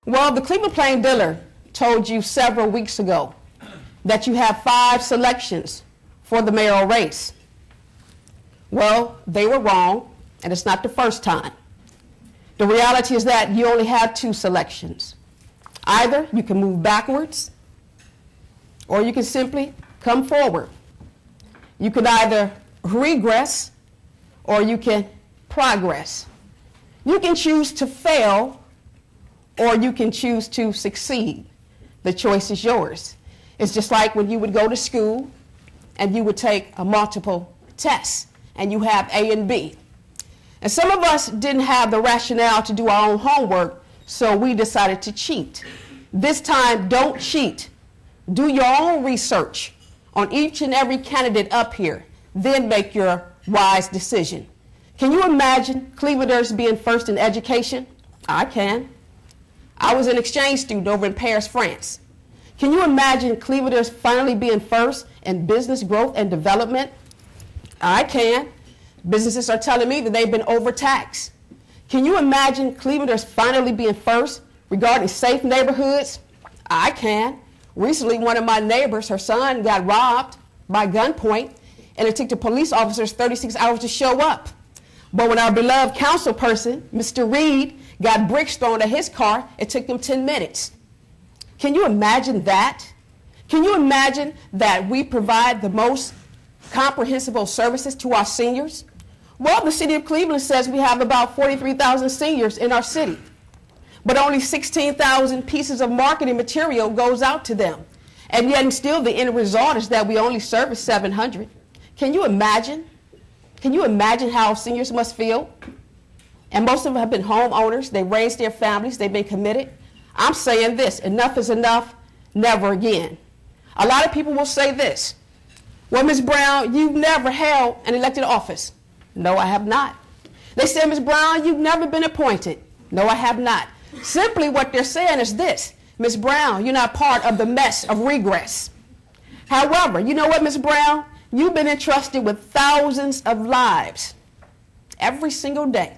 Well, the Cleveland Plain Dealer told you several weeks ago that you have 5 selections for the mayoral race. Well, they were wrong, and it's not the first time. The reality is that you only have 2 selections. Either you can move backwards, or you can simply come forward. You can either regress, or you can progress. You can choose to fail, or you can choose to succeed. The choice is yours. It's just like when you would go to school and you would take a multiple test and you have A and B. And some of us didn't have the rationale to do our own homework, so we decided to cheat. This time, don't cheat. Do your own research on each and every candidate up here, then make your wise decision. Can you imagine Clevelanders being first in education? I can. I was an exchange student over in Paris, France. Can you imagine Clevelanders finally being first in business growth and development? I can. Businesses are telling me that they've been overtaxed. Can you imagine Clevelanders finally being first regarding safe neighborhoods? I can. Recently, one of my neighbors, her son, got robbed by gunpoint, and it took the police officers 36 hours to show up. But when our beloved council person, Mr. Reed, got bricks thrown at his car, it took him 10 minutes. Can you imagine that? Can you imagine that we provide the most comprehensive services to our seniors? Well, the city of Cleveland says we have about 43,000 seniors in our city, but only 16,000 pieces of marketing material goes out to them. And yet and still the end result is that we only service 700. Can you imagine? Can you imagine how seniors must feel? And most of them have been homeowners. They raised their families. They've been committed. I'm saying this, enough is enough, never again. A lot of people will say this, well, Ms. Brown, you've never held an elected office. No, I have not. They say, Ms. Brown, you've never been appointed. No, I have not. Simply what they're saying is this, Ms. Brown, you're not part of the mess of regress. However, you know what, Ms. Brown? You've been entrusted with thousands of lives every single day,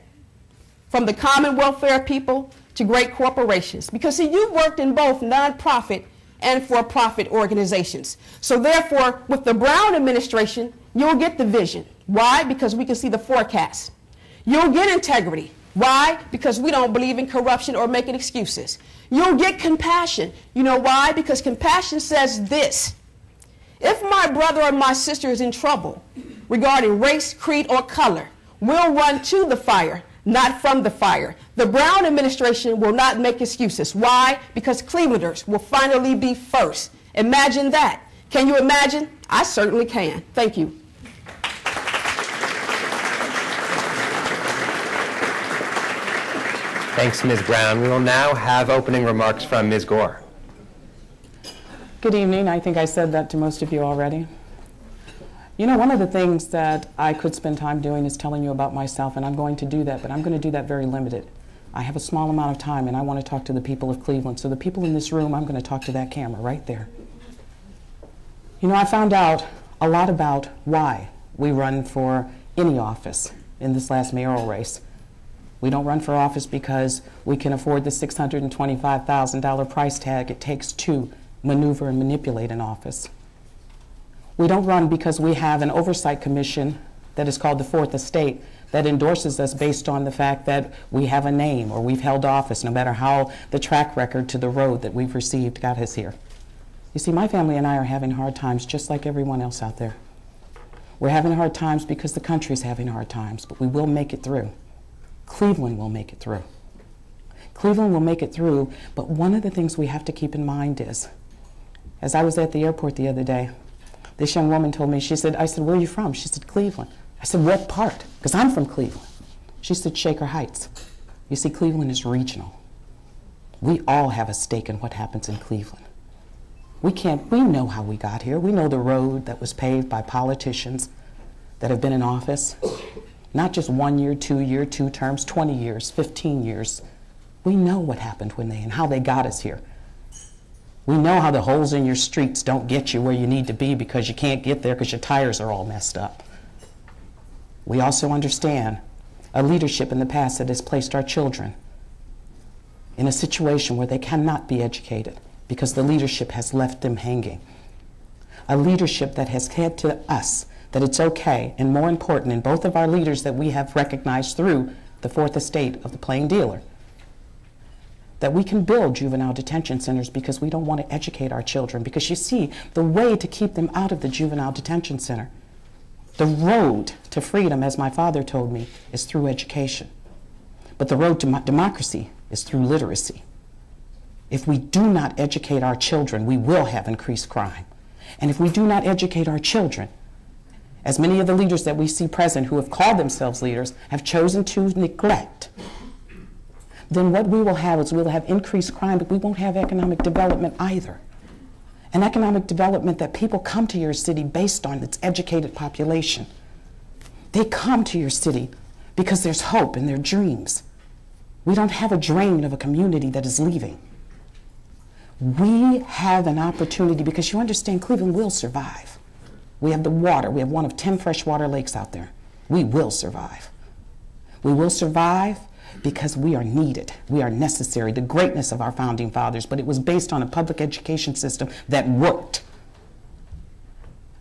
from the common welfare people to great corporations. Because, see, you've worked in both nonprofit and for-profit organizations. So therefore, with the Brown administration, you'll get the vision. Why? Because we can see the forecast. You'll get integrity. Why? Because we don't believe in corruption or making excuses. You'll get compassion. You know why? Because compassion says this: if my brother or my sister is in trouble regarding race, creed, or color, we'll run to the fire, not from the fire. The Brown administration will not make excuses. Why? Because Clevelanders will finally be first. Imagine that. Can you imagine? I certainly can. Thank you. Thanks, Ms. Brown. We will now have opening remarks from Ms. Gore. Good evening. I think I said that to most of you already. You know, one of the things that I could spend time doing is telling you about myself, and I'm going to do that, but I'm going to do that very limited. I have a small amount of time, and I want to talk to the people of Cleveland. So the people in this room, I'm going to talk to that camera right there. You know, I found out a lot about why we run for any office in this last mayoral race. We don't run for office because we can afford the $625,000 price tag it takes to maneuver and manipulate an office. We don't run because we have an oversight commission that is called the Fourth Estate that endorses us based on the fact that we have a name or we've held office, no matter how the track record to the road that we've received got us here. You see, my family and I are having hard times just like everyone else out there. We're having hard times because the country's having hard times, but we will make it through. Cleveland will make it through. Cleveland will make it through, but one of the things we have to keep in mind is, as I was at the airport the other day, this young woman told me, I said, where are you from? She said, Cleveland. I said, what part? Because I'm from Cleveland. She said, Shaker Heights. You see, Cleveland is regional. We all have a stake in what happens in Cleveland. We know how we got here. We know the road that was paved by politicians that have been in office, not just 1 year, 2 year, 2 terms, 20 years, 15 years. We know what happened and how they got us here. We know how the holes in your streets don't get you where you need to be because you can't get there because your tires are all messed up. We also understand a leadership in the past that has placed our children in a situation where they cannot be educated because the leadership has left them hanging. A leadership that has said to us that it's okay, and more important, in both of our leaders that we have recognized through the fourth estate of the plain dealer, that we can build juvenile detention centers because we don't want to educate our children. Because you see, the way to keep them out of the juvenile detention center, the road to freedom, as my father told me, is through education. But the road to democracy is through literacy. If we do not educate our children, we will have increased crime. And if we do not educate our children, as many of the leaders that we see present who have called themselves leaders have chosen to neglect, then what we will have is we'll have increased crime, but we won't have economic development either. An economic development that people come to your city based on its educated population. They come to your city because there's hope in their dreams. We don't have a drain of a community that is leaving. We have an opportunity because you understand Cleveland will survive. We have the water. We have one of 10 freshwater lakes out there. We will survive. We will survive because we are needed. We are necessary. The greatness of our founding fathers, but it was based on a public education system that worked.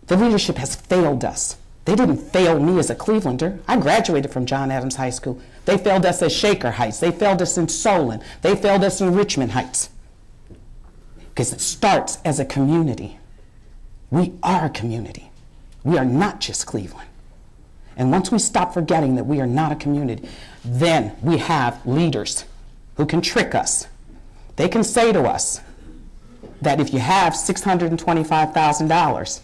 The leadership has failed us. They didn't fail me as a Clevelander. I graduated from John Adams High School. They failed us at Shaker Heights. They failed us in Solon. They failed us in Richmond Heights. Because it starts as a community. We are a community. We are not just Cleveland. And once we stop forgetting that we are not a community, then we have leaders who can trick us. They can say to us that if you have $625,000,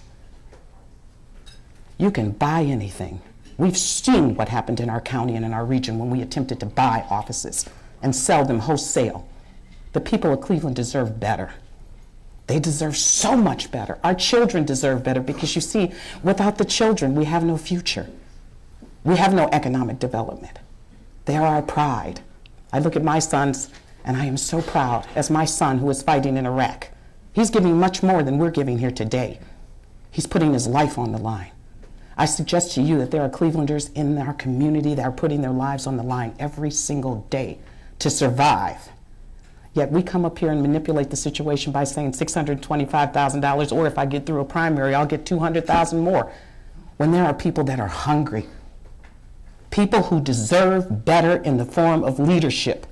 you can buy anything. We've seen what happened in our county and in our region when we attempted to buy offices and sell them wholesale. The people of Cleveland deserve better. They deserve so much better. Our children deserve better because you see, without the children, we have no future. We have no economic development. They are our pride. I look at my sons and I am so proud as my son who is fighting in Iraq. He's giving much more than we're giving here today. He's putting his life on the line. I suggest to you that there are Clevelanders in our community that are putting their lives on the line every single day to survive. Yet we come up here and manipulate the situation by saying $625,000, or if I get through a primary, I'll get $200,000 more. When there are people that are hungry, people who deserve better in the form of leadership,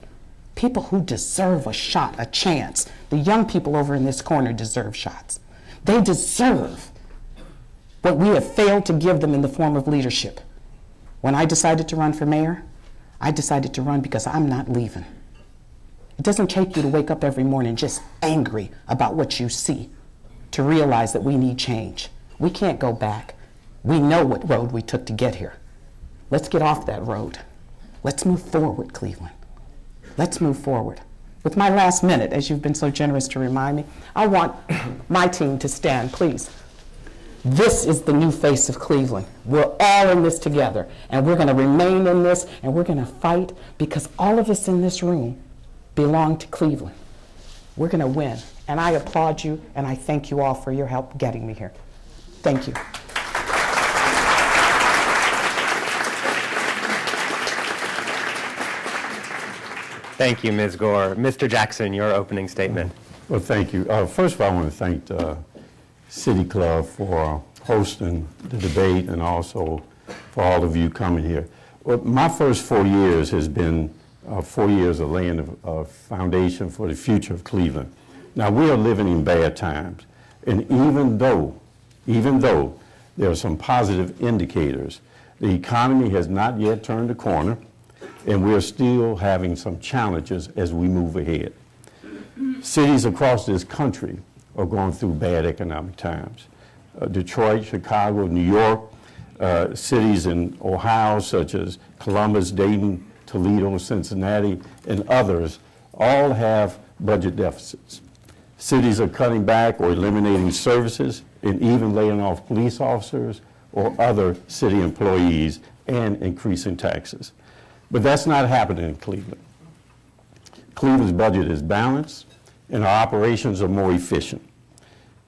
people who deserve a shot, a chance. The young people over in this corner deserve shots. They deserve what we have failed to give them in the form of leadership. When I decided to run for mayor, I decided to run because I'm not leaving. It doesn't take you to wake up every morning just angry about what you see to realize that we need change. We can't go back. We know what road we took to get here. Let's get off that road. Let's move forward, Cleveland. Let's move forward. With my last minute, as you've been so generous to remind me, I want my team to stand, please. This is the new face of Cleveland. We're all in this together, and we're going to remain in this, and we're going to fight because all of us in this room belong to Cleveland. We're going to win, and I applaud you, and I thank you all for your help getting me here. Thank you. Thank you, Ms. Gore. Mr. Jackson, your opening statement. Well, thank you. First of all, I want to thank the City Club for hosting the debate and also for all of you coming here. Well, my first 4 years has been 4 years of laying a foundation for the future of Cleveland. Now, we are living in bad times, and even though there are some positive indicators, the economy has not yet turned the corner, and we're still having some challenges as we move ahead. Cities across this country are going through bad economic times. Detroit, Chicago, New York, cities in Ohio such as Columbus, Dayton, Toledo, Cincinnati, and others all have budget deficits. Cities are cutting back or eliminating services and even laying off police officers or other city employees and increasing taxes. But that's not happening in Cleveland. Cleveland's budget is balanced and our operations are more efficient.